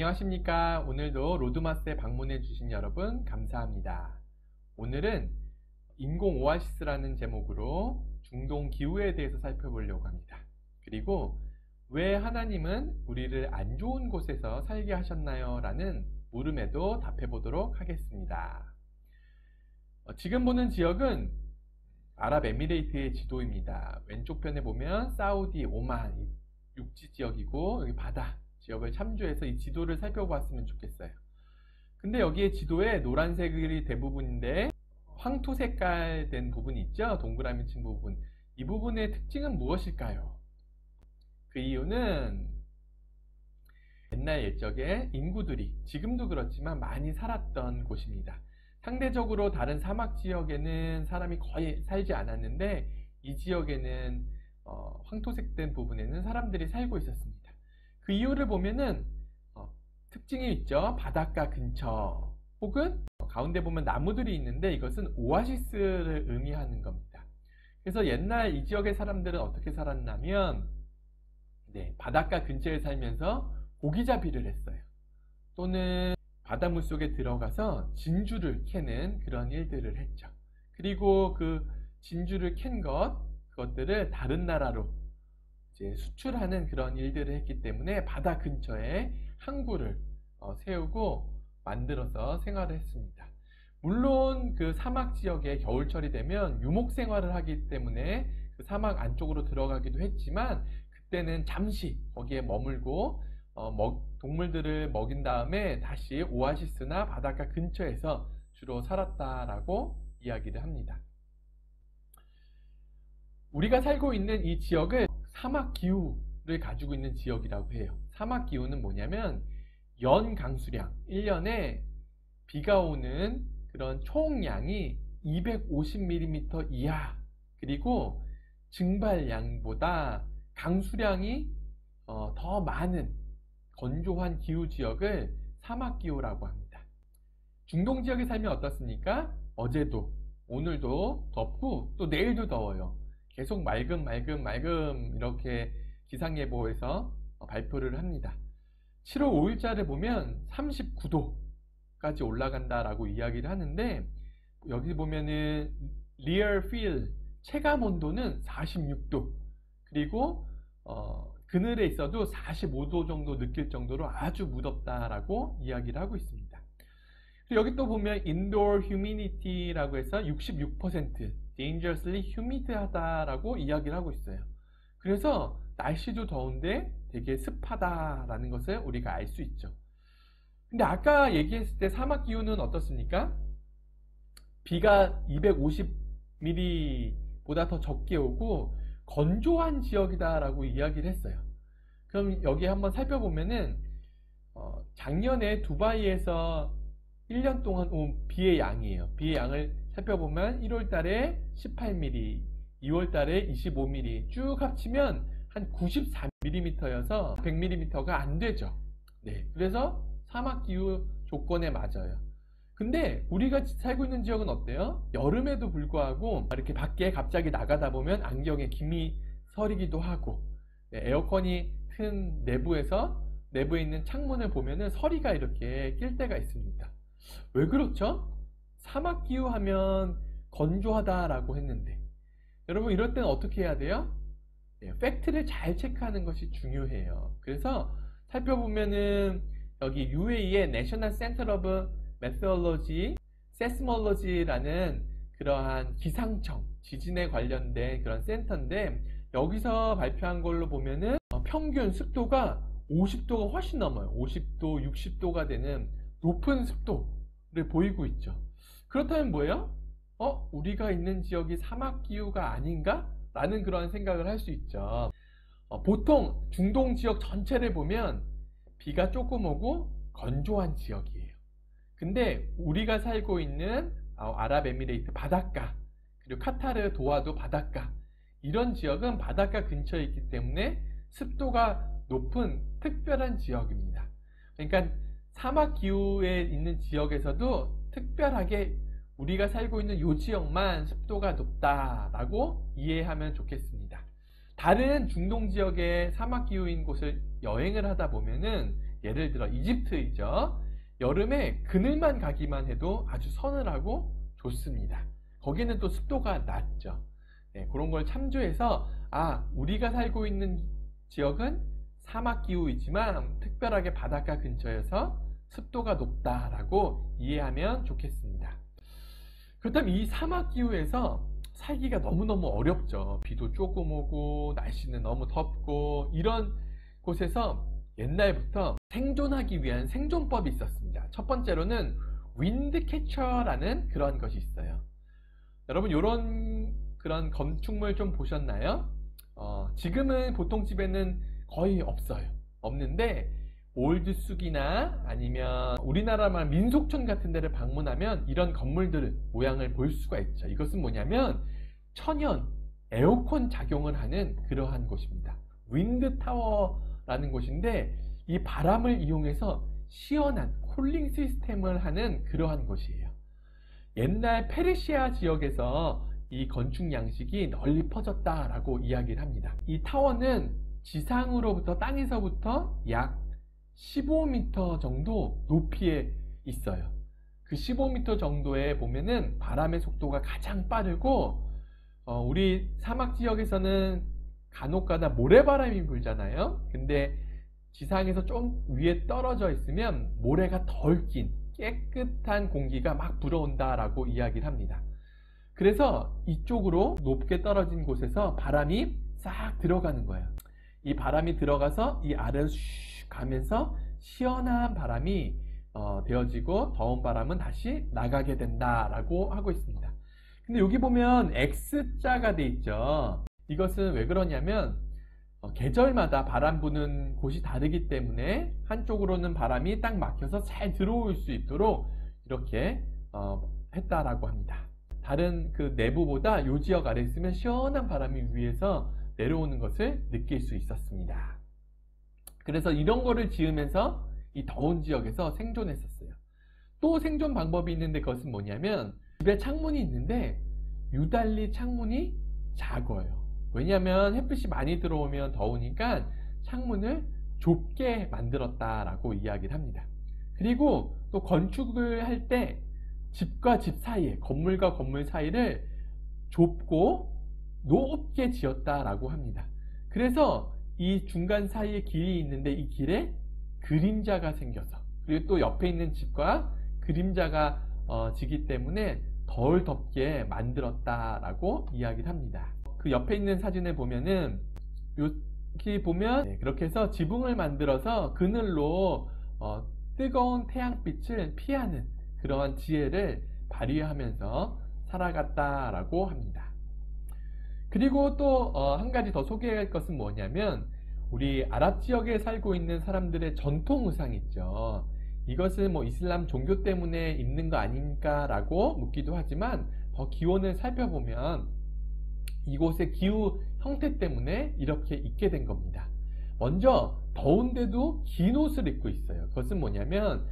안녕하십니까. 오늘도 로드마스에 방문해 주신 여러분 감사합니다. 오늘은 인공 오아시스라는 제목으로 중동 기후에 대해서 살펴보려고 합니다. 그리고 왜 하나님은 우리를 안 좋은 곳에서 살게 하셨나요? 라는 물음에도 답해 보도록 하겠습니다. 지금 보는 지역은 아랍에미레이트의 지도입니다. 왼쪽 편에 보면 사우디, 오만 육지 지역이고 여기 바다 지역을 참조해서 이 지도를 살펴봤으면 좋겠어요. 근데 여기에 지도에 노란색이 대부분인데 황토 색깔 된 부분이 있죠? 동그라미 친 부분. 이 부분의 특징은 무엇일까요? 그 이유는 옛날 옛적에 인구들이 지금도 그렇지만 많이 살았던 곳입니다. 상대적으로 다른 사막 지역에는 사람이 거의 살지 않았는데 이 지역에는 황토색 된 부분에는 사람들이 살고 있었습니다. 그 이유를 보면은 특징이 있죠. 바닷가 근처 혹은 가운데 보면 나무들이 있는데 이것은 오아시스를 의미하는 겁니다. 그래서 옛날 이 지역의 사람들은 어떻게 살았냐면 바닷가 근처에 살면서 고기잡이를 했어요. 또는 바닷물 속에 들어가서 진주를 캐는 그런 일들을 했죠. 그리고 그 진주를 캔 그것들을 다른 나라로 이제 수출하는 그런 일들을 했기 때문에 바다 근처에 항구를 세우고 만들어서 생활을 했습니다. 물론 그 사막 지역에 겨울철이 되면 유목 생활을 하기 때문에 그 사막 안쪽으로 들어가기도 했지만 그때는 잠시 거기에 머물고 동물들을 먹인 다음에 다시 오아시스나 바닷가 근처에서 주로 살았다라고 이야기를 합니다. 우리가 살고 있는 이 지역을 사막 기후를 가지고 있는 지역이라고 해요. 사막 기후는 뭐냐면 연 강수량, 1년에 비가 오는 그런 총량이 250mm 이하, 그리고 증발량보다 강수량이 더 많은 건조한 기후 지역을 사막 기후라고 합니다. 중동 지역에 살면 어떻습니까? 어제도 오늘도 덥고 또 내일도 더워요. 계속 맑음 이렇게 기상예보에서 발표를 합니다. 7월 5일자를 보면 39도까지 올라간다라고 이야기를 하는데 여기 보면은 리얼 필 체감 온도는 46도, 그리고 그늘에 있어도 45도 정도 느낄 정도로 아주 무덥다라고 이야기를 하고 있습니다. 여기 또 보면 indoor humidity라고 해서 66% dangerously humid하다라고 이야기를 하고 있어요. 그래서 날씨도 더운데 되게 습하다라는 것을 우리가 알 수 있죠. 근데 아까 얘기했을 때 사막 기후는 어떻습니까? 비가 250mm보다 더 적게 오고 건조한 지역이다라고 이야기를 했어요. 그럼 여기 한번 살펴보면은 작년에 두바이에서 1년 동안 온 비의 양이에요. 비의 양을 살펴보면 1월 달에 18mm, 2월 달에 25mm 쭉 합치면 한 94mm여서 100mm가 안 되죠. 그래서 사막 기후 조건에 맞아요. 근데 우리가 살고 있는 지역은 어때요? 여름에도 불구하고 이렇게 밖에 갑자기 나가다 보면 안경에 김이 서리기도 하고 에어컨이 튼 내부에 있는 창문을 보면은 서리가 이렇게 낄 때가 있습니다. 왜 그렇죠? 사막 기후 하면 건조하다라고 했는데 여러분 이럴 때는 어떻게 해야 돼요? 팩트를 잘 체크하는 것이 중요해요. 그래서 살펴보면은 여기 UAE의 National Center of Meteorology, Seismology라는 그러한 기상청, 지진에 관련된 그런 센터인데 여기서 발표한 걸로 보면은 평균 습도가 50도가 훨씬 넘어요. 50도, 60도가 되는 높은 습도를 보이고 있죠. 그렇다면 뭐예요? 우리가 있는 지역이 사막 기후가 아닌가? 라는 그런 생각을 할 수 있죠. 보통 중동 지역 전체를 보면 비가 조금 오고 건조한 지역이에요. 근데 우리가 살고 있는 아랍에미레이트 바닷가, 그리고 카타르 도하도 바닷가, 이런 지역은 바닷가 근처에 있기 때문에 습도가 높은 특별한 지역입니다. 그러니까 사막 기후에 있는 지역에서도 특별하게 우리가 살고 있는 이 지역만 습도가 높다라고 이해하면 좋겠습니다. 다른 중동 지역의 사막 기후인 곳을 여행을 하다 보면은 예를 들어 이집트이죠. 여름에 그늘만 가기만 해도 아주 서늘하고 좋습니다. 거기는 또 습도가 낮죠. 네, 그런 걸 참조해서 우리가 살고 있는 지역은 사막 기후이지만 특별하게 바닷가 근처여서 습도가 높다라고 이해하면 좋겠습니다. 그렇다면 이 사막 기후에서 살기가 너무너무 어렵죠. 비도 조금 오고 날씨는 너무 덥고 이런 곳에서 옛날부터 생존하기 위한 생존법이 있었습니다. 첫 번째로는 윈드캐쳐라는 그런 것이 있어요. 여러분 이런 그런 건축물 좀 보셨나요? 지금은 보통 집에는 거의 없어요. 없는데 올드쑥이나 아니면 우리나라 말 민속촌 같은 데를 방문하면 이런 건물들 모양을 볼 수가 있죠. 이것은 뭐냐면 천연 에어컨 작용을 하는 그러한 곳입니다. 윈드타워라는 곳인데 이 바람을 이용해서 시원한 쿨링 시스템을 하는 그러한 곳이에요. 옛날 페르시아 지역에서 이 건축 양식이 널리 퍼졌다라고 이야기를 합니다. 이 타워는 지상으로부터 땅에서부터 약 15m 정도 높이에 있어요. 그 15m 정도에 보면은 바람의 속도가 가장 빠르고 우리 사막 지역에서는 간혹가다 모래바람이 불잖아요. 근데 지상에서 좀 위에 떨어져 있으면 모래가 덜 낀 깨끗한 공기가 막 불어온다라고 이야기를 합니다. 그래서 이쪽으로 높게 떨어진 곳에서 바람이 싹 들어가는 거예요. 이 바람이 들어가서 이 아래로 슉 가면서 시원한 바람이 되어지고 더운 바람은 다시 나가게 된다라고 하고 있습니다. 근데 여기 보면 X자가 돼 있죠. 이것은 왜 그러냐면 계절마다 바람 부는 곳이 다르기 때문에 한쪽으로는 바람이 딱 막혀서 잘 들어올 수 있도록 이렇게 했다라고 합니다. 다른 그 내부보다 이 지역 아래에 있으면 시원한 바람이 위에서 내려오는 것을 느낄 수 있었습니다. 그래서 이런 거를 지으면서 이 더운 지역에서 생존했었어요. 또 생존 방법이 있는데 그것은 뭐냐면 집에 창문이 있는데 유달리 창문이 작아요. 왜냐하면 햇빛이 많이 들어오면 더우니까 창문을 좁게 만들었다라고 이야기를 합니다. 그리고 또 건축을 할 때 집과 집 사이에, 건물과 건물 사이를 좁고 높게 지었다라고 합니다. 그래서 이 중간 사이에 길이 있는데 이 길에 그림자가 생겨서, 그리고 또 옆에 있는 집과 그림자가 지기 때문에 덜 덥게 만들었다라고 이야기를 합니다. 그 옆에 있는 사진을 보면은 이렇게 보면 그렇게 해서 지붕을 만들어서 그늘로 뜨거운 태양빛을 피하는 그러한 지혜를 발휘하면서 살아갔다라고 합니다. 그리고 또 한 가지 더 소개할 것은 뭐냐면 우리 아랍 지역에 살고 있는 사람들의 전통 의상 있죠. 이것은 뭐 이슬람 종교 때문에 입는 거 아닙니까? 라고 묻기도 하지만 더 기원을 살펴보면 이곳의 기후 형태 때문에 이렇게 입게 된 겁니다. 먼저 더운데도 긴 옷을 입고 있어요. 그것은 뭐냐면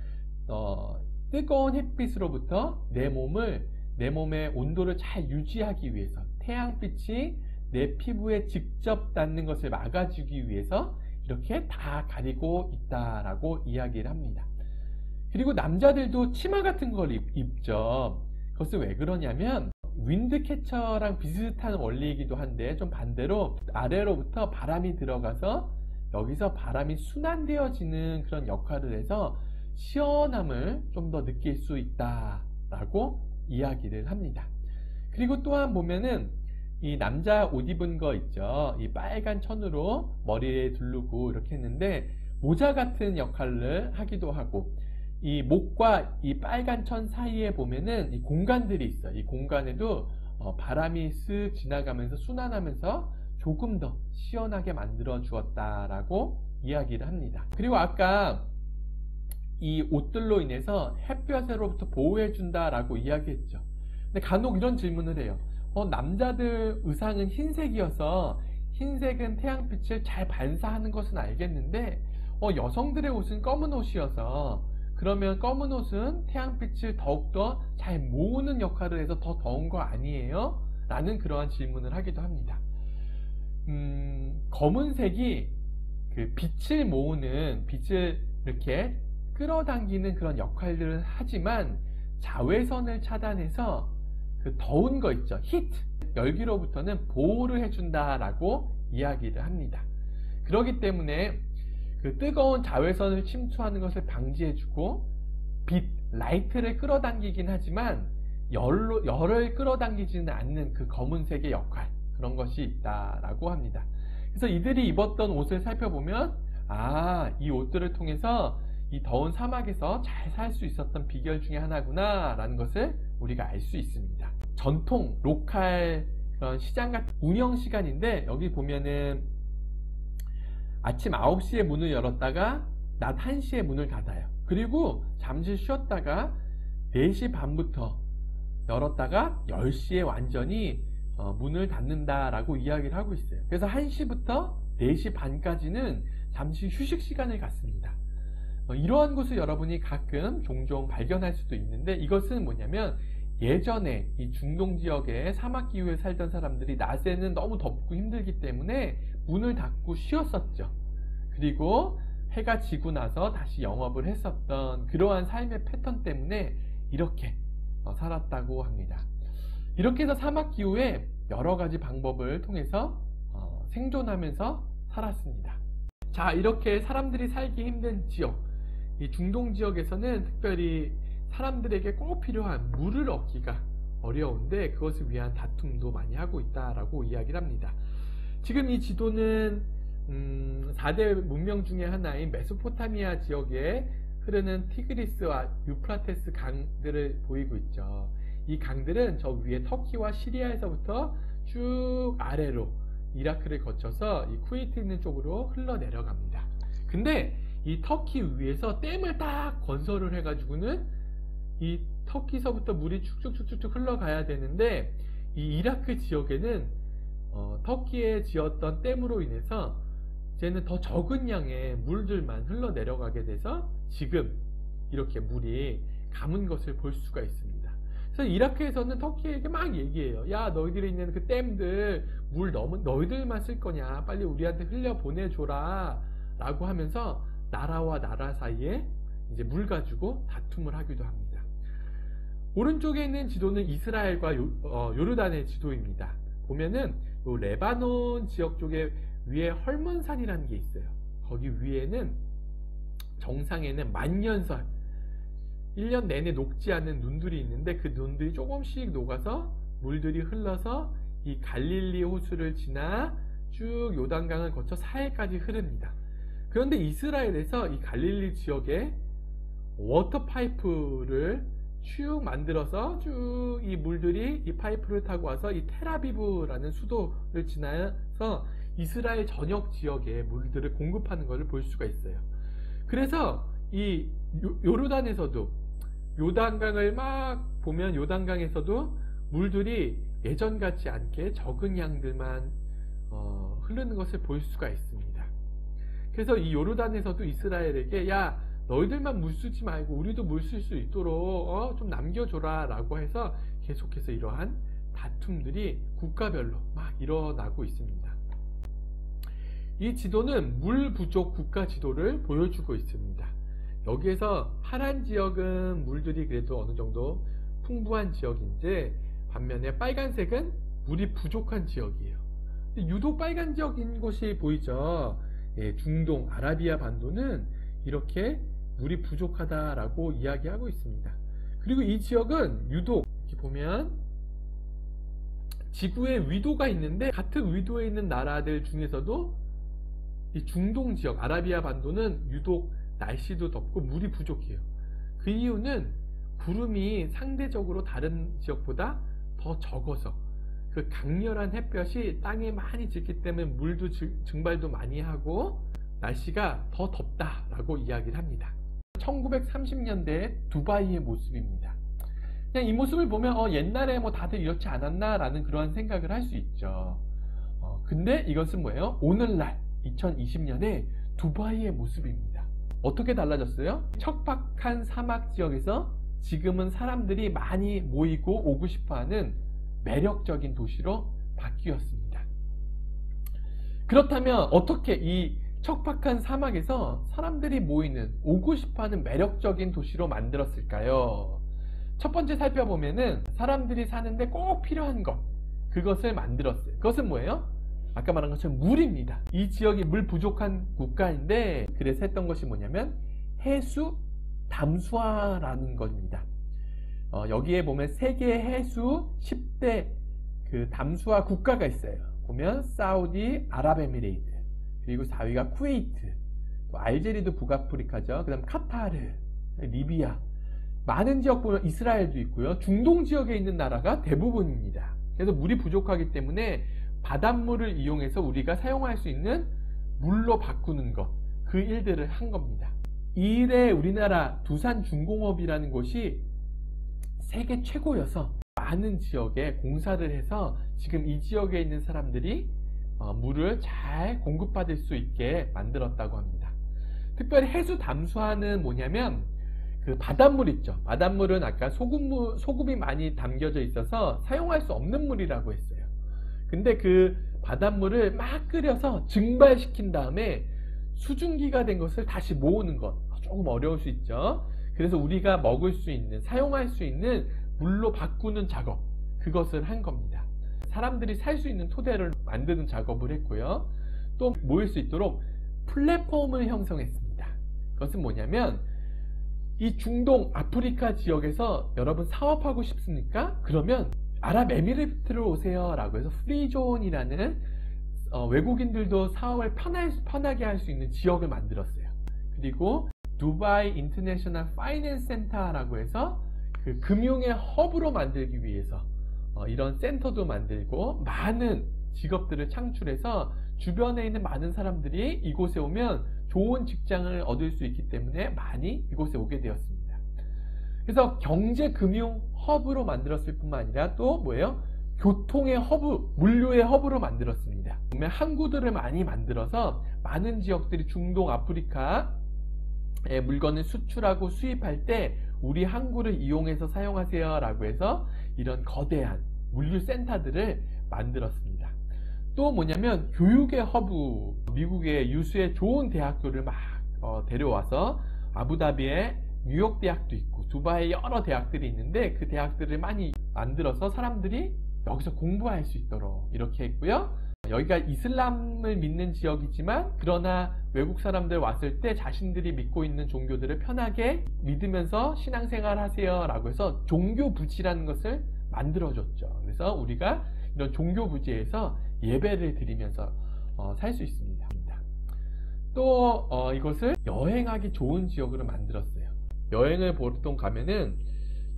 뜨거운 햇빛으로부터 내 몸의 온도를 잘 유지하기 위해서 태양빛이 내 피부에 직접 닿는 것을 막아주기 위해서 이렇게 다 가리고 있다라고 이야기를 합니다. 그리고 남자들도 치마 같은 걸 입죠. 그것은 왜 그러냐면 윈드캐쳐랑 비슷한 원리이기도 한데 좀 반대로 아래로부터 바람이 들어가서 여기서 바람이 순환되어지는 그런 역할을 해서 시원함을 좀 더 느낄 수 있다라고 이야기를 합니다. 그리고 또한 보면은 이 남자 옷 입은 거 있죠. 이 빨간 천으로 머리에 두르고 이렇게 했는데 모자 같은 역할을 하기도 하고, 이 목과 이 빨간 천 사이에 보면은 이 공간들이 있어요. 이 공간에도 바람이 쓱 지나가면서 순환하면서 조금 더 시원하게 만들어 주었다라고 이야기를 합니다. 그리고 아까 이 옷들로 인해서 햇볕으로부터 보호해 준다라고 이야기했죠. 근데 간혹 이런 질문을 해요. 남자들 의상은 흰색이어서 흰색은 태양빛을 잘 반사하는 것은 알겠는데 여성들의 옷은 검은 옷이어서 그러면 검은 옷은 태양빛을 더욱더 잘 모으는 역할을 해서 더 더운 거 아니에요? 라는 그러한 질문을 하기도 합니다. 검은색이 그 빛을 모으는, 빛을 이렇게 끌어당기는 그런 역할들을 하지만 자외선을 차단해서 그 더운 거 있죠. 히트, 열기로부터는 보호를 해준다라고 이야기를 합니다. 그렇기 때문에 그 뜨거운 자외선을 침투하는 것을 방지해주고 빛, 라이트를 끌어당기긴 하지만 열을 끌어당기지는 않는 그 검은색의 역할, 그런 것이 있다라고 합니다. 그래서 이들이 입었던 옷을 살펴보면 이 옷들을 통해서 이 더운 사막에서 잘 살 수 있었던 비결 중에 하나구나 라는 것을 우리가 알 수 있습니다. 전통 로컬 그런 시장 같은 운영 시간인데, 여기 보면은 아침 9시에 문을 열었다가 낮 1시에 문을 닫아요. 그리고 잠시 쉬었다가 4시 반부터 열었다가 10시에 완전히 문을 닫는다라고 이야기를 하고 있어요. 그래서 1시부터 4시 반까지는 잠시 휴식 시간을 갖습니다. 이러한 곳을 여러분이 가끔 종종 발견할 수도 있는데, 이것은 뭐냐면 예전에 이 중동 지역의 사막 기후에 살던 사람들이 낮에는 너무 덥고 힘들기 때문에 문을 닫고 쉬었었죠. 그리고 해가 지고 나서 다시 영업을 했었던 그러한 삶의 패턴 때문에 이렇게 살았다고 합니다. 이렇게 해서 사막 기후에 여러 가지 방법을 통해서 생존하면서 살았습니다. 자, 이렇게 사람들이 살기 힘든 지역, 이 중동 지역에서는 특별히 사람들에게 꼭 필요한 물을 얻기가 어려운데 그것을 위한 다툼도 많이 하고 있다라고 이야기를 합니다. 지금 이 지도는 4대 문명 중에 하나인 메소포타미아 지역에 흐르는 티그리스와 유프라테스 강들을 보이고 있죠. 이 강들은 저 위에 터키와 시리아에서부터 쭉 아래로 이라크를 거쳐서 이 쿠웨이트 있는 쪽으로 흘러내려갑니다. 근데 이 터키 위에서 댐을 딱 건설을 해가지고는 이 터키서부터 물이 쭉쭉쭉쭉 흘러가야 되는데, 이 이라크 지역에는 터키에 지었던 댐으로 인해서 이제는 더 적은 양의 물들만 흘러내려가게 돼서 지금 이렇게 물이 가문 것을 볼 수가 있습니다. 그래서 이라크에서는 터키에게 막 얘기해요. 야, 너희들이 있는 그 댐들 물 너희들만 쓸 거냐, 빨리 우리한테 흘려 보내줘라 라고 하면서 나라와 나라 사이에 이제 물 가지고 다툼을 하기도 합니다. 오른쪽에 있는 지도는 이스라엘과 요르단의 지도입니다. 보면은 요 레바논 지역 쪽에 위에 헐몬산이라는 게 있어요. 거기 위에는 정상에는 만년설, 1년 내내 녹지 않는 눈들이 있는데 그 눈들이 조금씩 녹아서 물들이 흘러서 이 갈릴리 호수를 지나 쭉 요단강을 거쳐 사해까지 흐릅니다. 그런데 이스라엘에서 이 갈릴리 지역에 워터 파이프를 쭉 만들어서 쭉 이 물들이 이 파이프를 타고 와서 이 텔아비브라는 수도를 지나서 이스라엘 전역 지역에 물들을 공급하는 것을 볼 수가 있어요. 그래서 이 요르단에서도 요단강을 막 보면 요단강에서도 물들이 예전 같지 않게 적은 양들만 흐르는 것을 볼 수가 있습니다. 그래서 이 요르단에서도 이스라엘에게 야, 너희들만 물 쓰지 말고 우리도 물 쓸 수 있도록 좀 남겨줘라 라고 해서 계속해서 이러한 다툼들이 국가별로 막 일어나고 있습니다. 이 지도는 물 부족 국가 지도를 보여주고 있습니다. 여기에서 파란 지역은 물들이 그래도 어느 정도 풍부한 지역인데, 반면에 빨간색은 물이 부족한 지역이에요. 유독 빨간 지역인 곳이 보이죠. 예, 중동 아라비아 반도는 이렇게 물이 부족하다라고 이야기하고 있습니다. 그리고 이 지역은 유독 이렇게 보면 지구에 위도가 있는데, 같은 위도에 있는 나라들 중에서도 이 중동 지역 아라비아 반도는 유독 날씨도 덥고 물이 부족해요. 그 이유는 구름이 상대적으로 다른 지역보다 더 적어서 그 강렬한 햇볕이 땅에 많이 짙기 때문에 물도 증발도 많이 하고 날씨가 더 덥다라고 이야기를 합니다. 1930년대 두바이의 모습입니다. 그냥 이 모습을 보면 옛날에 뭐 다들 이렇지 않았나 라는 그런 생각을 할 수 있죠. 근데 이것은 뭐예요? 오늘날 2020년에 두바이의 모습입니다. 어떻게 달라졌어요? 척박한 사막 지역에서 지금은 사람들이 많이 모이고 오고 싶어하는 매력적인 도시로 바뀌었습니다. 그렇다면 어떻게 이 척박한 사막에서 사람들이 모이는, 오고 싶어하는 매력적인 도시로 만들었을까요? 첫 번째 살펴보면은 사람들이 사는데 꼭 필요한 것, 그것을 만들었어요. 그것은 뭐예요? 아까 말한 것처럼 물입니다. 이 지역이 물 부족한 국가인데, 그래서 했던 것이 뭐냐면 해수 담수화라는 겁니다. 여기에 보면 세계 해수 10대 그 담수화 국가가 있어요. 보면 사우디 아랍에미레이트, 그리고 4위가 쿠웨이트, 또 알제리도 북아프리카죠. 그 다음 카타르, 리비아, 많은 지역 보면 이스라엘도 있고요. 중동 지역에 있는 나라가 대부분입니다. 그래서 물이 부족하기 때문에 바닷물을 이용해서 우리가 사용할 수 있는 물로 바꾸는 것, 그 일들을 한 겁니다. 이 일에 우리나라 두산중공업이라는 곳이 세계 최고여서 많은 지역에 공사를 해서 지금 이 지역에 있는 사람들이 물을 잘 공급받을 수 있게 만들었다고 합니다. 특별히 해수 담수화는 뭐냐면 그 바닷물 있죠. 바닷물은 아까 소금이 많이 담겨져 있어서 사용할 수 없는 물이라고 했어요. 근데 그 바닷물을 막 끓여서 증발시킨 다음에 수증기가 된 것을 다시 모으는 것, 조금 어려울 수 있죠. 그래서 우리가 먹을 수 있는, 사용할 수 있는 물로 바꾸는 작업, 그것을 한 겁니다. 사람들이 살 수 있는 토대를 만드는 작업을 했고요. 또 모일 수 있도록 플랫폼을 형성했습니다. 그것은 뭐냐면 이 중동 아프리카 지역에서 여러분 사업하고 싶습니까? 그러면 아랍에미리트로 오세요 라고 해서 프리존이라는 외국인들도 사업을 편하게 할 수 있는 지역을 만들었어요. 그리고 두바이 인터내셔널 파이낸스 센터라고 해서 그 금융의 허브로 만들기 위해서 이런 센터도 만들고 많은 직업들을 창출해서 주변에 있는 많은 사람들이 이곳에 오면 좋은 직장을 얻을 수 있기 때문에 많이 이곳에 오게 되었습니다. 그래서 경제 금융 허브로 만들었을 뿐만 아니라 또 뭐예요? 교통의 허브, 물류의 허브로 만들었습니다. 보면 항구들을 많이 만들어서 많은 지역들이 중동 아프리카에 물건을 수출하고 수입할 때 우리 항구를 이용해서 사용하세요 라고 해서 이런 거대한 물류센터들을 만들었습니다. 또 뭐냐면 교육의 허브, 미국의 유수의 좋은 대학교를 막 데려와서 아부다비에 뉴욕 대학도 있고 두바이에 여러 대학들이 있는데 그 대학들을 많이 만들어서 사람들이 여기서 공부할 수 있도록 이렇게 했고요. 여기가 이슬람을 믿는 지역이지만 그러나 외국 사람들 왔을 때 자신들이 믿고 있는 종교들을 편하게 믿으면서 신앙생활 하세요 라고 해서 종교부지라는 것을 만들어줬죠. 그래서 우리가 이런 종교부지에서 예배를 드리면서 살 수 있습니다. 또 이것을 여행하기 좋은 지역으로 만들었어요. 여행을 보통 가면은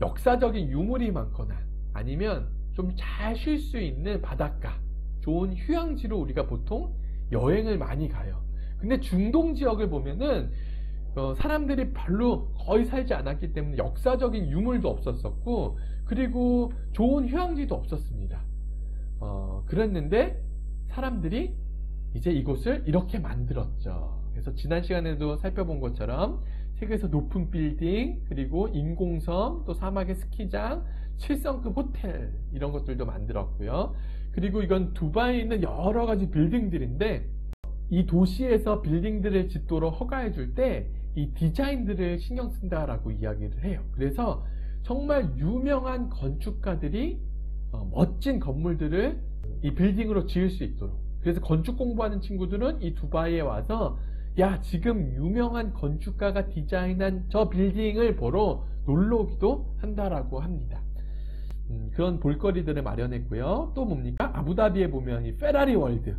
역사적인 유물이 많거나 아니면 좀 잘 쉴 수 있는 바닷가, 좋은 휴양지로 우리가 보통 여행을 많이 가요. 근데 중동 지역을 보면은 사람들이 별로 거의 살지 않았기 때문에 역사적인 유물도 없었었고 그리고 좋은 휴양지도 없었습니다. 그랬는데 사람들이 이제 이곳을 이렇게 만들었죠. 그래서 지난 시간에도 살펴본 것처럼 세계에서 높은 빌딩, 그리고 인공섬, 또 사막의 스키장, 7성급 호텔 이런 것들도 만들었고요. 그리고 이건 두바이에 있는 여러 가지 빌딩들인데 이 도시에서 빌딩들을 짓도록 허가해 줄 때 이 디자인들을 신경 쓴다라고 이야기를 해요. 그래서 정말 유명한 건축가들이 멋진 건물들을 이 빌딩으로 지을 수 있도록, 그래서 건축 공부하는 친구들은 이 두바이에 와서 야 지금 유명한 건축가가 디자인한 저 빌딩을 보러 놀러 오기도 한다라고 합니다. 그런 볼거리들을 마련했고요. 또 뭡니까? 아부다비에 보면 이 페라리 월드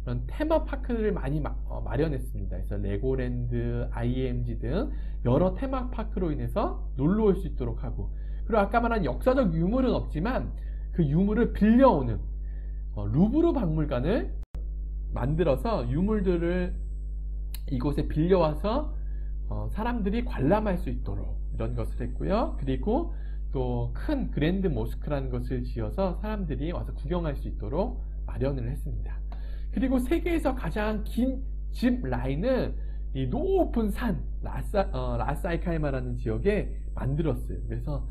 이런 테마파크를 많이 마련했습니다. 그래서 레고랜드, IMG 등 여러 테마파크로 인해서 놀러 올 수 있도록 하고, 그리고 아까 말한 역사적 유물은 없지만 그 유물을 빌려오는 루브르 박물관을 만들어서 유물들을 이곳에 빌려와서 사람들이 관람할 수 있도록 이런 것을 했고요. 그리고 또 큰 그랜드 모스크라는 것을 지어서 사람들이 와서 구경할 수 있도록 마련을 했습니다. 그리고 세계에서 가장 긴 집 라인은 이 높은 산 라스알카이마라는 지역에 만들었어요. 그래서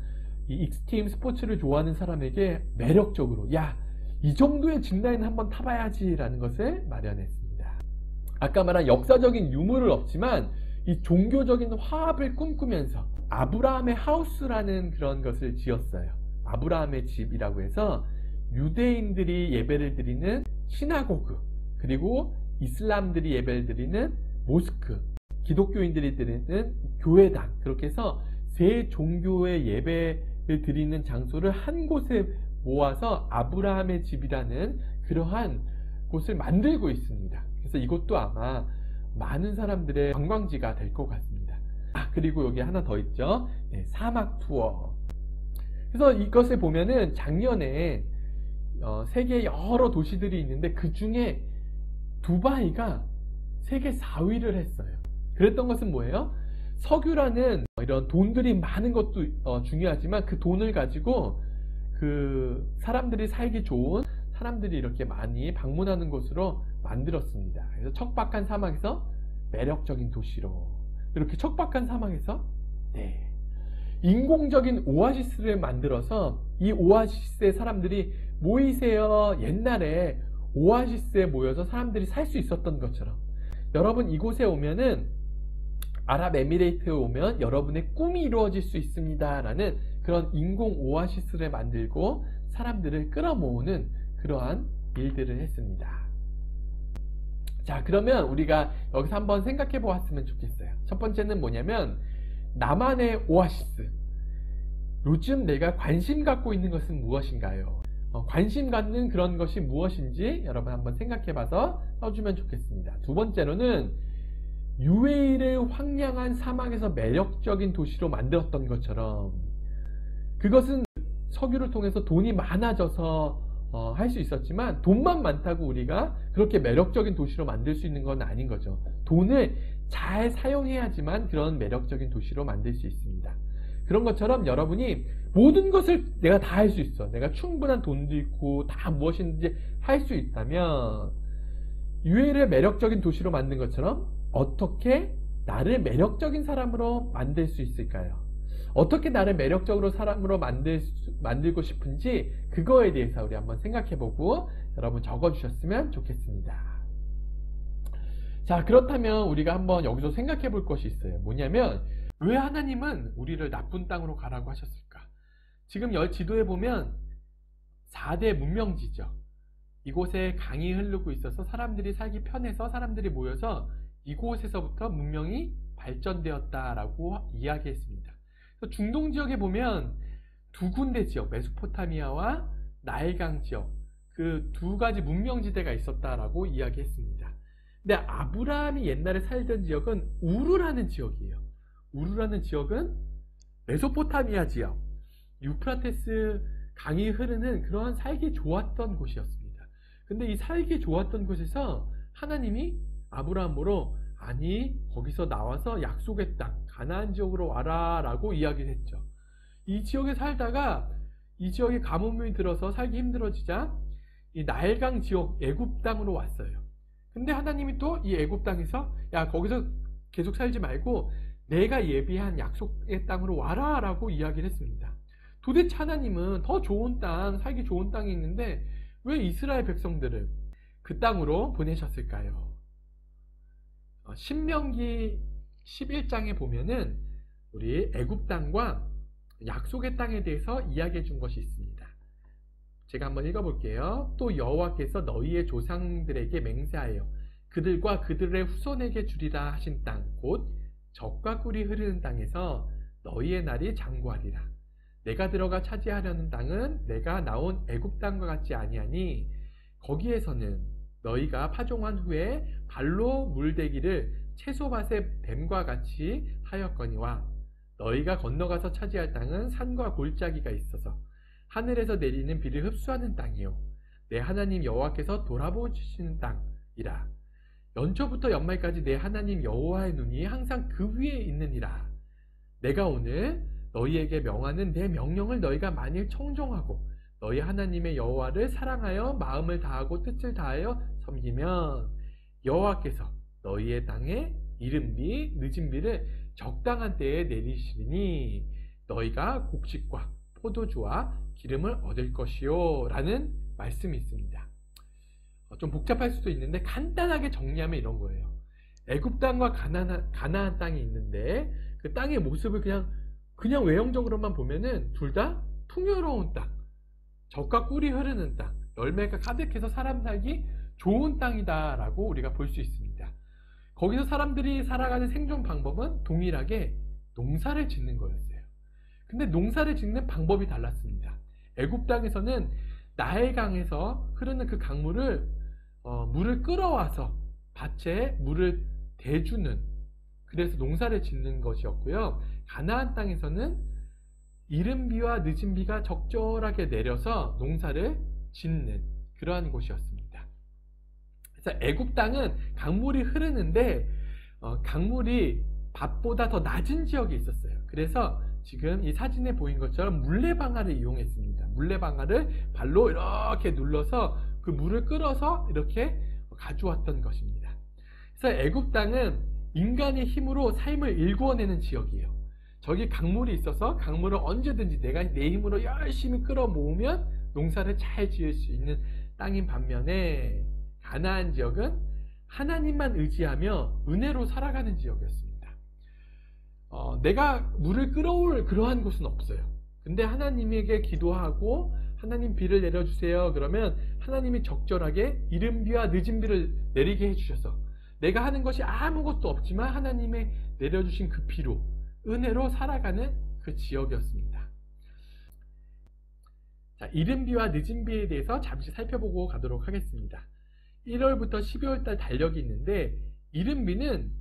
이 익스트림 스포츠를 좋아하는 사람에게 매력적으로 야 이 정도의 짚라인 한번 타봐야지 라는 것을 마련했습니다. 아까 말한 역사적인 유물은 없지만 이 종교적인 화합을 꿈꾸면서 아브라함의 하우스라는 그런 것을 지었어요. 아브라함의 집이라고 해서 유대인들이 예배를 드리는 시나고그, 그리고 이슬람들이 예배를 드리는 모스크, 기독교인들이 드리는 교회당, 그렇게 해서 세 종교의 예배를 드리는 장소를 한 곳에 모아서 아브라함의 집이라는 그러한 곳을 만들고 있습니다. 그래서 이것도 아마 많은 사람들의 관광지가 될 것 같습니다. 그리고 여기 하나 더 있죠. 네, 사막 투어. 그래서 이것을 보면은 작년에 세계 여러 도시들이 있는데 그 중에 두바이가 세계 4위를 했어요. 그랬던 것은 뭐예요? 석유라는 이런 돈들이 많은 것도 중요하지만 그 돈을 가지고 그 사람들이 살기 좋은, 사람들이 이렇게 많이 방문하는 곳으로 만들었습니다. 그래서 척박한 사막에서 매력적인 도시로, 이렇게 척박한 사막에서 인공적인 오아시스를 만들어서 이 오아시스에 사람들이 모이세요. 옛날에 오아시스에 모여서 사람들이 살 수 있었던 것처럼 여러분 이곳에 오면은, 아랍에미레이트에 오면 여러분의 꿈이 이루어질 수 있습니다 라는 그런 인공 오아시스를 만들고 사람들을 끌어모으는 그러한 일들을 했습니다. 자, 그러면 우리가 여기서 한번 생각해 보았으면 좋겠어요. 첫 번째는 뭐냐면 나만의 오아시스. 요즘 내가 관심 갖고 있는 것은 무엇인가요? 관심 갖는 그런 것이 무엇인지 여러분 한번 생각해 봐서 써주면 좋겠습니다. 두 번째로는 UAE를 황량한 사막에서 매력적인 도시로 만들었던 것처럼, 그것은 석유를 통해서 돈이 많아져서 할 수 있었지만 돈만 많다고 우리가 그렇게 매력적인 도시로 만들 수 있는 건 아닌 거죠. 돈을 잘 사용해야지만 그런 매력적인 도시로 만들 수 있습니다. 그런 것처럼 여러분이 모든 것을 내가 다 할 수 있어, 내가 충분한 돈도 있고 다 무엇인지 할 수 있다면 UAE를 매력적인 도시로 만든 것처럼 어떻게 나를 매력적인 사람으로 만들 수 있을까요? 어떻게 나를 매력적으로 사람으로 만들고 싶은지 그거에 대해서 우리 한번 생각해보고 여러분 적어주셨으면 좋겠습니다. 자, 그렇다면 우리가 한번 여기서 생각해볼 것이 있어요. 뭐냐면 왜 하나님은 우리를 나쁜 땅으로 가라고 하셨을까? 지금 지도에 보면 4대 문명지죠. 이곳에 강이 흐르고 있어서 사람들이 살기 편해서 사람들이 모여서 이곳에서부터 문명이 발전되었다라고 이야기했습니다. 중동 지역에 보면 두 군데 지역, 메소포타미아와 나일강 지역, 그 두 가지 문명지대가 있었다라고 이야기했습니다. 근데 아브라함이 옛날에 살던 지역은 우르라는 지역이에요. 우르라는 지역은 메소포타미아 지역, 유프라테스 강이 흐르는 그러한 살기 좋았던 곳이었습니다. 근데 이 살기 좋았던 곳에서 하나님이 아브라함으로, 아니 거기서 나와서 약속의 땅 가나안 지역으로 와라 라고 이야기를 했죠. 이 지역에 살다가 이 지역에 가뭄이 들어서 살기 힘들어지자 이 나일강 지역 애굽 땅으로 왔어요. 근데 하나님이 또 이 애굽 땅에서 야, 거기서 계속 살지 말고 내가 예비한 약속의 땅으로 와라 라고 이야기를 했습니다. 도대체 하나님은 더 좋은 땅, 살기 좋은 땅이 있는데 왜 이스라엘 백성들을 그 땅으로 보내셨을까요? 신명기 11장에 보면은 우리 애굽 땅과 약속의 땅에 대해서 이야기해 준 것이 있습니다. 제가 한번 읽어볼게요. 또 여호와께서 너희의 조상들에게 맹세하여 그들과 그들의 후손에게 주리라 하신 땅, 곧 젖과 꿀이 흐르는 땅에서 너희의 날이 장구하리라. 내가 들어가 차지하려는 땅은 내가 나온 애굽 땅과 같지 아니하니 거기에서는 너희가 파종한 후에 발로 물대기를 채소밭의 뱀과 같이 하였거니와 너희가 건너가서 차지할 땅은 산과 골짜기가 있어서 하늘에서 내리는 비를 흡수하는 땅이요 내 하나님 여호와께서 돌아보시는 땅이라. 연초부터 연말까지 내 하나님 여호와의 눈이 항상 그 위에 있느니라. 내가 오늘 너희에게 명하는 내 명령을 너희가 만일 청종하고 너희 하나님의 여호와를 사랑하여 마음을 다하고 뜻을 다하여 섬기면 여호와께서 너희의 땅에 이른 비 늦은 비를 적당한 때에 내리시리니 너희가 곡식과 포도주와 기름을 얻을 것이요 라는 말씀이 있습니다. 좀 복잡할 수도 있는데 간단하게 정리하면 이런 거예요. 애굽 땅과 가나안 땅이 있는데 그 땅의 모습을 그냥 외형적으로만 보면은 둘 다 풍요로운 땅, 젖과 꿀이 흐르는 땅, 열매가 가득해서 사람 살기 좋은 땅이다라고 우리가 볼 수 있습니다. 거기서 사람들이 살아가는 생존 방법은 동일하게 농사를 짓는 거였어요. 근데 농사를 짓는 방법이 달랐습니다. 애굽 땅에서는 나일강에서 흐르는 그 강물을 물을 끌어와서 밭에 물을 대주는, 그래서 농사를 짓는 것이었고요. 가나안 땅에서는 이른 비와 늦은 비가 적절하게 내려서 농사를 짓는 그러한 곳이었습니다. 그래서 애굽 땅은 강물이 흐르는데 강물이 밭보다 더 낮은 지역에 있었어요. 그래서 지금 이 사진에 보인 것처럼 물레방아를 이용했습니다. 물레방아를 발로 이렇게 눌러서 그 물을 끌어서 이렇게 가져왔던 것입니다. 그래서 애굽 땅은 인간의 힘으로 삶을 일구어내는 지역이에요. 저기 강물이 있어서 강물을 언제든지 내가 내 힘으로 열심히 끌어 모으면 농사를 잘 지을 수 있는 땅인 반면에 가나안 지역은 하나님만 의지하며 은혜로 살아가는 지역이었습니다. 내가 물을 끌어올 그러한 곳은 없어요. 근데 하나님에게 기도하고 하나님 비를 내려주세요. 그러면 하나님이 적절하게 이른 비와 늦은 비를 내리게 해주셔서 내가 하는 것이 아무것도 없지만 하나님의 내려주신 그 비로 은혜로 살아가는 그 지역이었습니다. 자, 이른 비와 늦은 비에 대해서 잠시 살펴보고 가도록 하겠습니다. 1월부터 12월달 달력이 있는데 이른 비는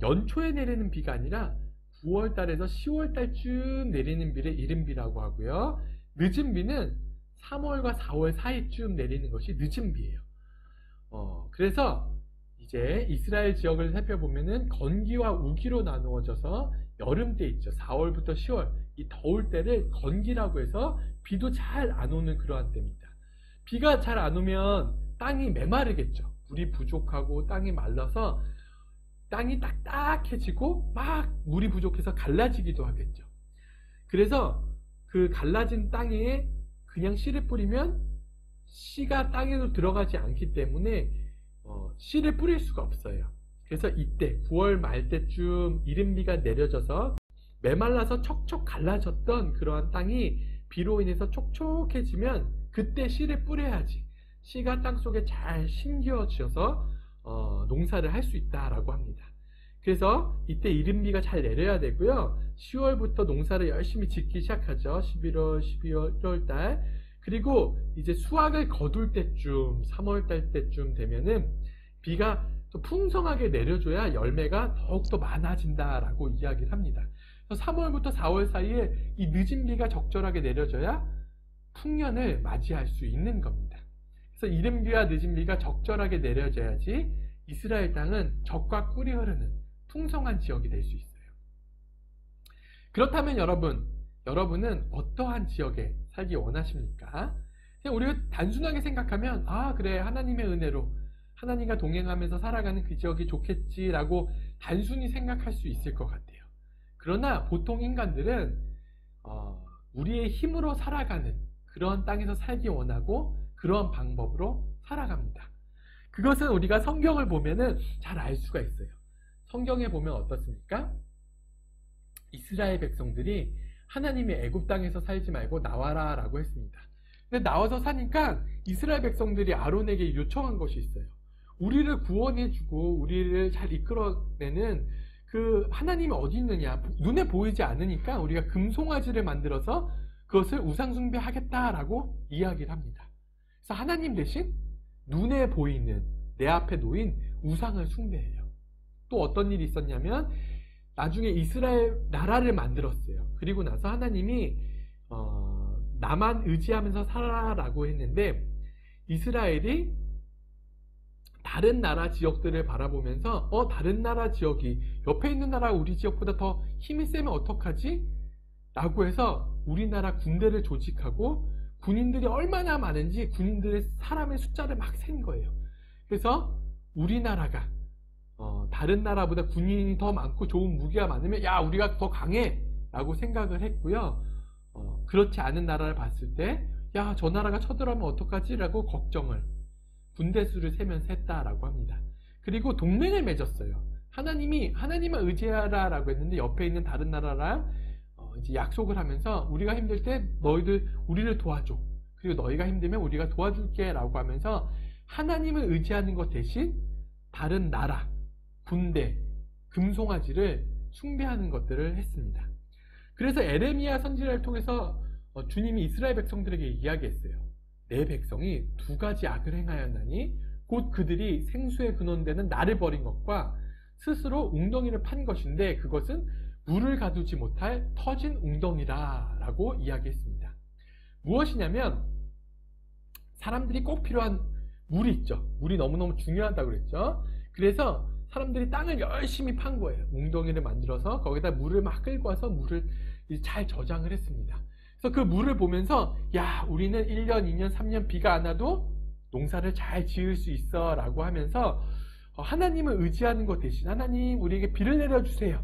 연초에 내리는 비가 아니라 9월달에서 10월달쯤 내리는 비를 이른 비라고 하고요. 늦은 비는 3월과 4월 사이쯤 내리는 것이 늦은 비예요. 그래서 이제 이스라엘 지역을 살펴보면은 건기와 우기로 나누어져서 여름 때 있죠. 4월부터 10월 이 더울 때를 건기라고 해서 비도 잘 안 오는 그러한 때입니다. 비가 잘 안 오면 땅이 메마르겠죠. 물이 부족하고 땅이 말라서 땅이 딱딱해지고 막 물이 부족해서 갈라지기도 하겠죠. 그래서 그 갈라진 땅에 그냥 씨를 뿌리면 씨가 땅에도 들어가지 않기 때문에 씨를 뿌릴 수가 없어요. 그래서 이때 9월 말 때쯤 이른 비가 내려져서 메말라서 척척 갈라졌던 그러한 땅이 비로 인해서 촉촉해지면 그때 씨를 뿌려야지 씨가 땅속에 잘 심겨져서 농사를 할 수 있다라고 합니다. 그래서 이때 이른 비가 잘 내려야 되고요. 10월부터 농사를 열심히 짓기 시작하죠. 11월, 12월, 1월달. 그리고 이제 수확을 거둘 때쯤 3월달 때쯤 되면은 비가 또 풍성하게 내려줘야 열매가 더욱더 많아진다라고 이야기를 합니다. 3월부터 4월 사이에 이 늦은 비가 적절하게 내려줘야 풍년을 맞이할 수 있는 겁니다. 그래서 이른 비와 늦은 비가 적절하게 내려져야지 이스라엘 땅은 젖과 꿀이 흐르는 풍성한 지역이 될 수 있어요. 그렇다면 여러분은 어떠한 지역에 살기 원하십니까? 그냥 우리가 단순하게 생각하면 그래 하나님의 은혜로 하나님과 동행하면서 살아가는 그 지역이 좋겠지라고 단순히 생각할 수 있을 것 같아요. 그러나 보통 인간들은 우리의 힘으로 살아가는 그런 땅에서 살기 원하고 그런 방법으로 살아갑니다. 그것은 우리가 성경을 보면은 잘 알 수가 있어요. 성경에 보면 어떻습니까? 이스라엘 백성들이 하나님의 애굽 땅에서 살지 말고 나와라 라고 했습니다. 근데 나와서 사니까 이스라엘 백성들이 아론에게 요청한 것이 있어요. 우리를 구원해주고 우리를 잘 이끌어내는 그 하나님이 어디 있느냐, 눈에 보이지 않으니까 우리가 금송아지를 만들어서 그것을 우상숭배하겠다라고 이야기를 합니다. 그래서 하나님 대신 눈에 보이는 내 앞에 놓인 우상을 숭배해요. 또 어떤 일이 있었냐면 나중에 이스라엘 나라를 만들었어요. 그리고 나서 하나님이 나만 의지하면서 살아라라고 했는데 이스라엘이 다른 나라 지역들을 바라보면서 다른 나라 지역이 옆에 있는 나라 우리 지역보다 더 힘이 세면 어떡하지? 라고 해서 우리나라 군대를 조직하고 군인들이 얼마나 많은지 군인들의 사람의 숫자를 막 센 거예요. 그래서 우리나라가 다른 나라보다 군인이 더 많고 좋은 무기가 많으면 우리가 더 강해 라고 생각을 했고요. 그렇지 않은 나라를 봤을 때 저 나라가 쳐들어오면 어떡하지? 라고 걱정을 군대 수를 세면서 했다라고 합니다. 그리고 동맹을 맺었어요. 하나님만 의지하라라고 했는데 옆에 있는 다른 나라랑 이제 약속을 하면서 우리가 힘들 때 너희들 우리를 도와줘. 그리고 너희가 힘들면 우리가 도와줄게라고 하면서 하나님을 의지하는 것 대신 다른 나라, 군대, 금송아지를 숭배하는 것들을 했습니다. 그래서 에레미야 선지자를 통해서 주님이 이스라엘 백성들에게 이야기했어요. 내 백성이 두 가지 악을 행하였나니 곧 그들이 생수의 근원되는 나를 버린 것과 스스로 웅덩이를 판 것인데 그것은 물을 가두지 못할 터진 웅덩이라 라고 이야기했습니다. 무엇이냐면 사람들이 꼭 필요한 물이 있죠. 물이 너무너무 중요하다고 그랬죠. 그래서 사람들이 땅을 열심히 판 거예요. 웅덩이를 만들어서 거기다 물을 막 끌고 와서 물을 잘 저장을 했습니다. 그래서 그 물을 보면서 야, 우리는 1년, 2년, 3년 비가 안 와도 농사를 잘 지을 수 있어 라고 하면서 하나님을 의지하는 것 대신 하나님 우리에게 비를 내려주세요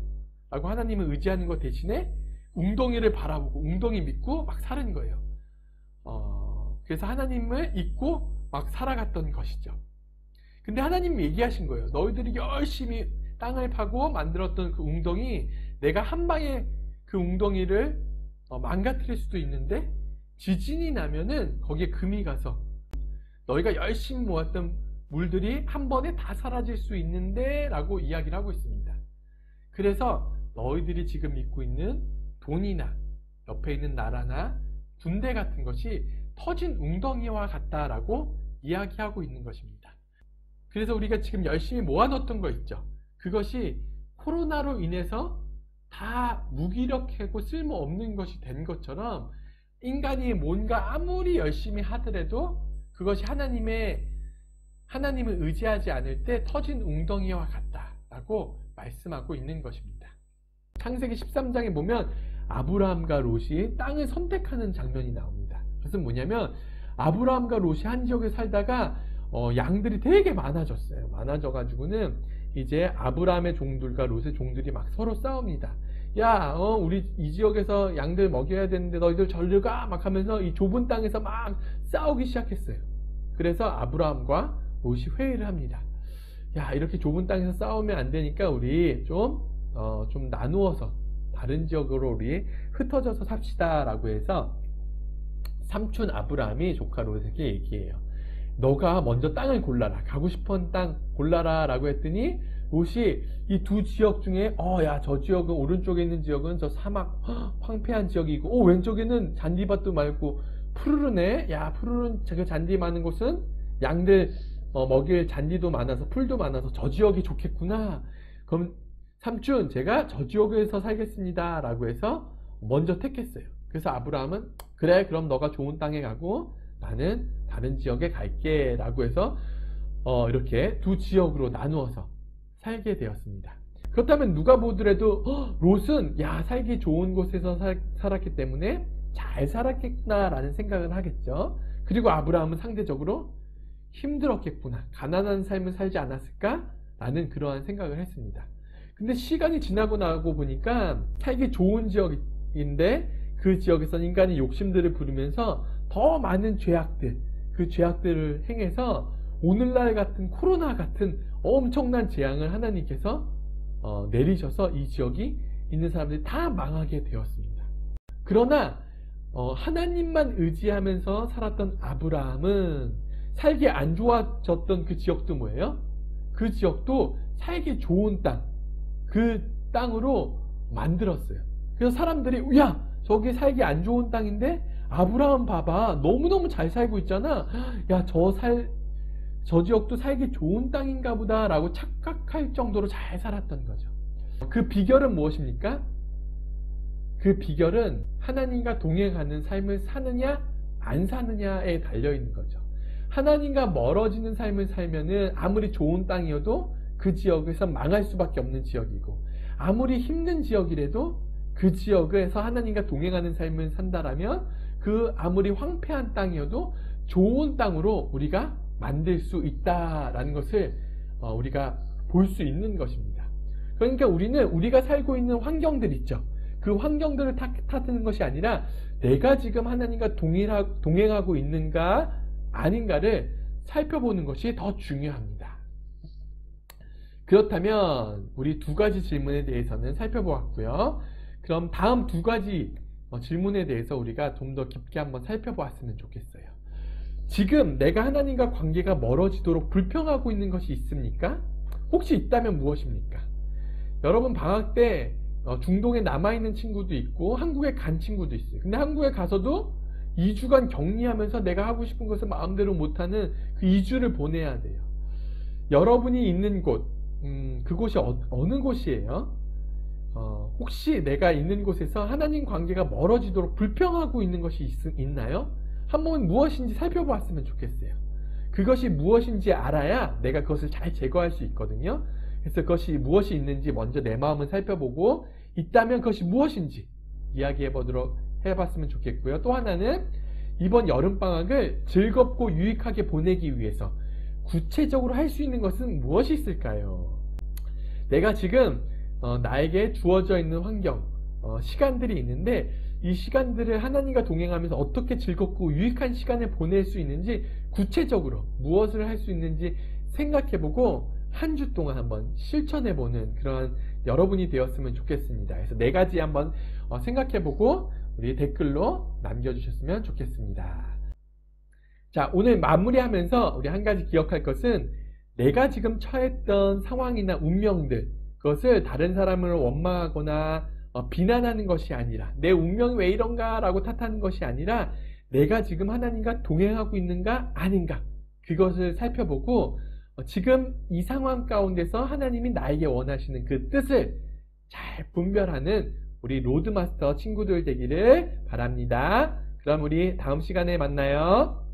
라고 하나님을 의지하는 것 대신에 웅덩이를 바라보고 웅덩이 믿고 막 사는 거예요. 그래서 하나님을 잊고 막 살아갔던 것이죠. 근데 하나님이 얘기하신 거예요. 너희들이 열심히 땅을 파고 만들었던 그 웅덩이 내가 한 방에 그 웅덩이를 망가뜨릴 수도 있는데 지진이 나면은 거기에 금이 가서 너희가 열심히 모았던 물들이 한 번에 다 사라질 수 있는데 라고 이야기를 하고 있습니다. 그래서 너희들이 지금 믿고 있는 돈이나 옆에 있는 나라나 군대 같은 것이 터진 웅덩이와 같다라고 이야기하고 있는 것입니다. 그래서 우리가 지금 열심히 모아놓던 거 있죠. 그것이 코로나로 인해서 다 무기력하고 쓸모없는 것이 된 것처럼 인간이 뭔가 아무리 열심히 하더라도 그것이 하나님을 의지하지 않을 때 터진 웅덩이와 같다라고 말씀하고 있는 것입니다. 창세기 13장에 보면 아브라함과 롯이 땅을 선택하는 장면이 나옵니다. 그것은 뭐냐면 아브라함과 롯이 한 지역에 살다가 양들이 되게 많아졌어요. 많아져가지고는 이제 아브라함의 종들과 롯의 종들이 막 서로 싸웁니다. 야, 우리 이 지역에서 양들 먹여야 되는데 너희들 절로 가! 막 하면서 이 좁은 땅에서 막 싸우기 시작했어요. 그래서 아브라함과 롯이 회의를 합니다. 야, 이렇게 좁은 땅에서 싸우면 안 되니까 우리 좀 나누어서 다른 지역으로 우리 흩어져서 삽시다 라고 해서 삼촌 아브라함이 조카 롯에게 얘기해요. 너가 먼저 땅을 골라라. 가고 싶은 땅 골라라 라고 했더니 롯이 이 두 지역 중에 야, 저 지역은 오른쪽에 있는 지역은 저 사막 황폐한 지역이고 왼쪽에는 잔디밭도 많고 푸르르네. 야, 푸르른 저 잔디 많은 곳은 양들 먹일 잔디도 많아서 풀도 많아서 저 지역이 좋겠구나. 그럼 삼촌 제가 저 지역에서 살겠습니다 라고 해서 먼저 택했어요. 그래서 아브라함은 그래 그럼 너가 좋은 땅에 가고 나는 다른 지역에 갈게 라고 해서 이렇게 두 지역으로 나누어서 살게 되었습니다. 그렇다면 누가 보더라도 롯은 야, 살기 좋은 곳에서 살았기 때문에 잘 살았겠구나 라는 생각을 하겠죠. 그리고 아브라함은 상대적으로 힘들었겠구나, 가난한 삶을 살지 않았을까 라는 그러한 생각을 했습니다. 근데 시간이 지나고 나고 보니까 살기 좋은 지역인데 그 지역에서 인간이 욕심들을 부리면서 더 많은 죄악들, 그 죄악들을 행해서 오늘날 같은 코로나 같은 엄청난 재앙을 하나님께서 내리셔서 이 지역이 있는 사람들이 다 망하게 되었습니다. 그러나 하나님만 의지하면서 살았던 아브라함은 살기 안 좋아졌던 그 지역도 뭐예요? 그 지역도 살기 좋은 땅, 그 땅으로 만들었어요. 그래서 사람들이 야, 저기 살기 안 좋은 땅인데 아브라함 봐봐, 너무너무 잘 살고 있잖아. 야, 저 지역도 살기 좋은 땅인가 보다 라고 착각할 정도로 잘 살았던 거죠. 그 비결은 무엇입니까? 그 비결은 하나님과 동행하는 삶을 사느냐 안 사느냐에 달려있는 거죠. 하나님과 멀어지는 삶을 살면은 아무리 좋은 땅이어도 그 지역에서 망할 수밖에 없는 지역이고, 아무리 힘든 지역이라도 그 지역에서 하나님과 동행하는 삶을 산다라면 그 아무리 황폐한 땅이어도 좋은 땅으로 우리가 만들 수 있다라는 것을 우리가 볼 수 있는 것입니다. 그러니까 우리는 우리가 살고 있는 환경들 있죠. 그 환경들을 탓하는 것이 아니라 내가 지금 하나님과 동행하고 있는가 아닌가를 살펴보는 것이 더 중요합니다. 그렇다면 우리 두 가지 질문에 대해서는 살펴보았고요. 그럼 다음 두 가지 질문에 대해서 우리가 좀 더 깊게 한번 살펴보았으면 좋겠어요. 지금 내가 하나님과 관계가 멀어지도록 불평하고 있는 것이 있습니까? 혹시 있다면 무엇입니까? 여러분 방학 때 중동에 남아있는 친구도 있고 한국에 간 친구도 있어요. 근데 한국에 가서도 2주간 격리하면서 내가 하고 싶은 것을 마음대로 못하는 그 2주를 보내야 돼요. 여러분이 있는 곳, 그곳이 어느 곳이에요? 혹시 내가 있는 곳에서 하나님 관계가 멀어지도록 불평하고 있는 것이 있나요? 한번 무엇인지 살펴보았으면 좋겠어요. 그것이 무엇인지 알아야 내가 그것을 잘 제거할 수 있거든요. 그래서 그것이 무엇이 있는지 먼저 내 마음을 살펴보고 있다면 그것이 무엇인지 해봤으면 좋겠고요. 또 하나는 이번 여름방학을 즐겁고 유익하게 보내기 위해서 구체적으로 할 수 있는 것은 무엇이 있을까요? 내가 지금 나에게 주어져 있는 환경, 시간들이 있는데 이 시간들을 하나님과 동행하면서 어떻게 즐겁고 유익한 시간을 보낼 수 있는지 구체적으로 무엇을 할 수 있는지 생각해보고 한 주 동안 한번 실천해보는 그런 여러분이 되었으면 좋겠습니다. 그래서 4가지 한번 생각해보고 우리 댓글로 남겨주셨으면 좋겠습니다. 자, 오늘 마무리하면서 우리 한 가지 기억할 것은 내가 지금 처했던 상황이나 운명들, 그것을 다른 사람을 원망하거나 비난하는 것이 아니라 내 운명이 왜 이런가 라고 탓하는 것이 아니라 내가 지금 하나님과 동행하고 있는가 아닌가 그것을 살펴보고 지금 이 상황 가운데서 하나님이 나에게 원하시는 그 뜻을 잘 분별하는 우리 로드마스터 친구들 되기를 바랍니다. 그럼 우리 다음 시간에 만나요.